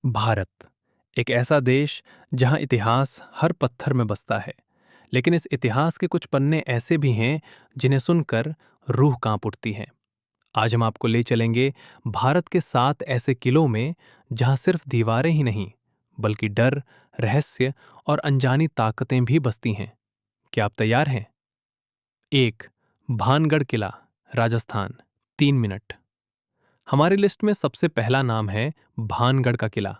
भारत एक ऐसा देश जहां इतिहास हर पत्थर में बसता है। लेकिन इस इतिहास के कुछ पन्ने ऐसे भी हैं जिन्हें सुनकर रूह कांप उठती है। आज हम आपको ले चलेंगे भारत के 7 ऐसे किलों में जहां सिर्फ दीवारें ही नहीं बल्कि डर, रहस्य और अनजानी ताकतें भी बसती हैं। क्या आप तैयार हैं? 1, भानगढ़ किला, राजस्थान। 3 मिनट। हमारी लिस्ट में सबसे पहला नाम है भानगढ़ का किला।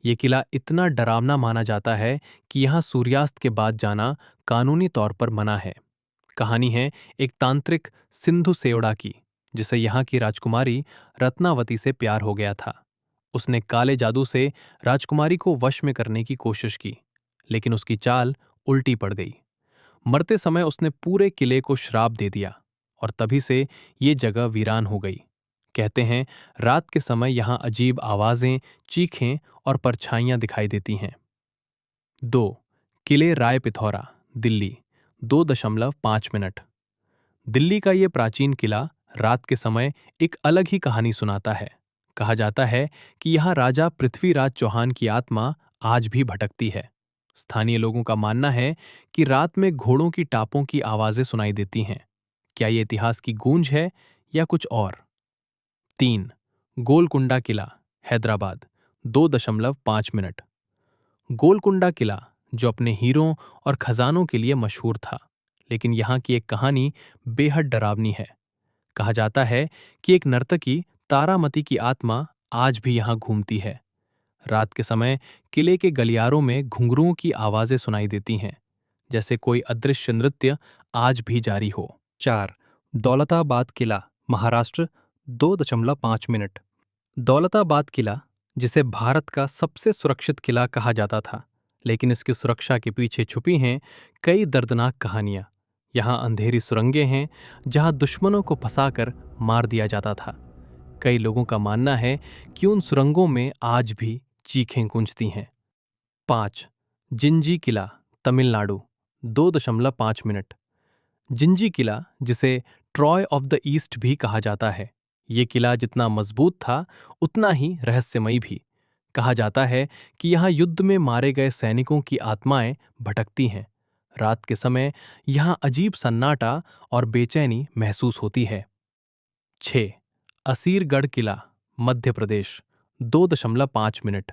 ये किला इतना डरावना माना जाता है कि यहाँ सूर्यास्त के बाद जाना कानूनी तौर पर मना है। कहानी है एक तांत्रिक सिंधु सेवड़ा की, जिसे यहाँ की राजकुमारी रत्नावती से प्यार हो गया था। उसने काले जादू से राजकुमारी को वश में करने की कोशिश की, लेकिन उसकी चाल उल्टी पड़ गई। मरते समय उसने पूरे किले को श्राप दे दिया और तभी से ये जगह वीरान हो गई। कहते हैं रात के समय यहाँ अजीब आवाजें, चीखें और परछाइयां दिखाई देती हैं। 2, किले राय पिथौरा, दिल्ली। 2.5 मिनट। दिल्ली का ये प्राचीन किला रात के समय एक अलग ही कहानी सुनाता है। कहा जाता है कि यहाँ राजा पृथ्वीराज चौहान की आत्मा आज भी भटकती है। स्थानीय लोगों का मानना है कि रात में घोड़ों की टापों की आवाजें सुनाई देती हैं। क्या ये इतिहास की गूंज है या कुछ और? 3, गोलकुंडा किला, हैदराबाद। 2.5 मिनट। गोलकुंडा किला जो अपने हीरों और खजानों के लिए मशहूर था, लेकिन यहाँ की एक कहानी बेहद डरावनी है। कहा जाता है कि एक नर्तकी तारामती की आत्मा आज भी यहाँ घूमती है। रात के समय किले के गलियारों में घुंघरुओं की आवाजें सुनाई देती हैं, जैसे कोई अदृश्य नृत्य आज भी जारी हो। 4, दौलताबाद किला, महाराष्ट्र। 2.5 मिनट। दौलताबाद किला, जिसे भारत का सबसे सुरक्षित किला कहा जाता था, लेकिन इसकी सुरक्षा के पीछे छुपी हैं कई दर्दनाक कहानियां। यहाँ अंधेरी सुरंगें हैं जहाँ दुश्मनों को फंसाकर मार दिया जाता था। कई लोगों का मानना है कि उन सुरंगों में आज भी चीखें गूंजती हैं। 5, जिंजी किला, तमिलनाडु। 2.5 मिनट। जिंजी किला, जिसे ट्रॉय ऑफ द ईस्ट भी कहा जाता है, ये किला जितना मजबूत था उतना ही रहस्यमयी भी। कहा जाता है कि यहाँ युद्ध में मारे गए सैनिकों की आत्माएं भटकती हैं। रात के समय यहाँ अजीब सन्नाटा और बेचैनी महसूस होती है। 6, असीरगढ़ किला, मध्य प्रदेश। 2.5 मिनट।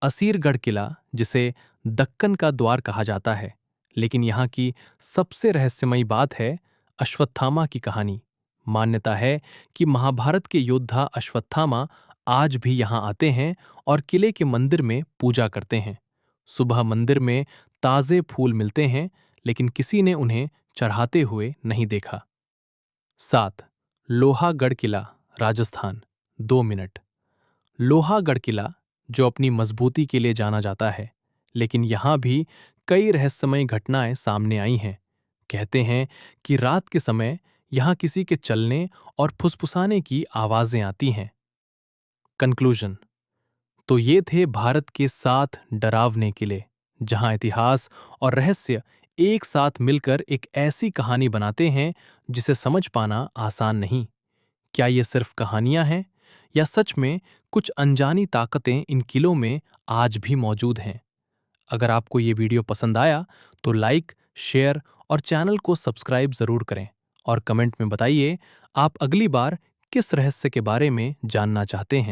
असीरगढ़ किला, जिसे दक्कन का द्वार कहा जाता है, लेकिन यहाँ की सबसे रहस्यमयी बात है अश्वत्थामा की कहानी। मान्यता है कि महाभारत के योद्धा अश्वत्थामा आज भी यहाँ आते हैं और किले के मंदिर में पूजा करते हैं। सुबह मंदिर में ताजे फूल मिलते हैं, लेकिन किसी ने उन्हें चढ़ाते हुए नहीं देखा। 7, लोहागढ़ किला, राजस्थान। 2 मिनट। लोहागढ़ किला, जो अपनी मजबूती के लिए जाना जाता है, लेकिन यहाँ भी कई रहस्यमयी घटनाएं सामने आई हैं। कहते हैं कि रात के समय यहाँ किसी के चलने और फुसफुसाने की आवाजें आती हैं। कंक्लूजन। तो ये थे भारत के 7 डरावने किले, जहां इतिहास और रहस्य एक साथ मिलकर एक ऐसी कहानी बनाते हैं जिसे समझ पाना आसान नहीं। क्या ये सिर्फ कहानियां हैं या सच में कुछ अनजानी ताकतें इन किलों में आज भी मौजूद हैं? अगर आपको ये वीडियो पसंद आया तो लाइक, शेयर और चैनल को सब्सक्राइब जरूर करें और कमेंट में बताइए आप अगली बार किस रहस्य के बारे में जानना चाहते हैं।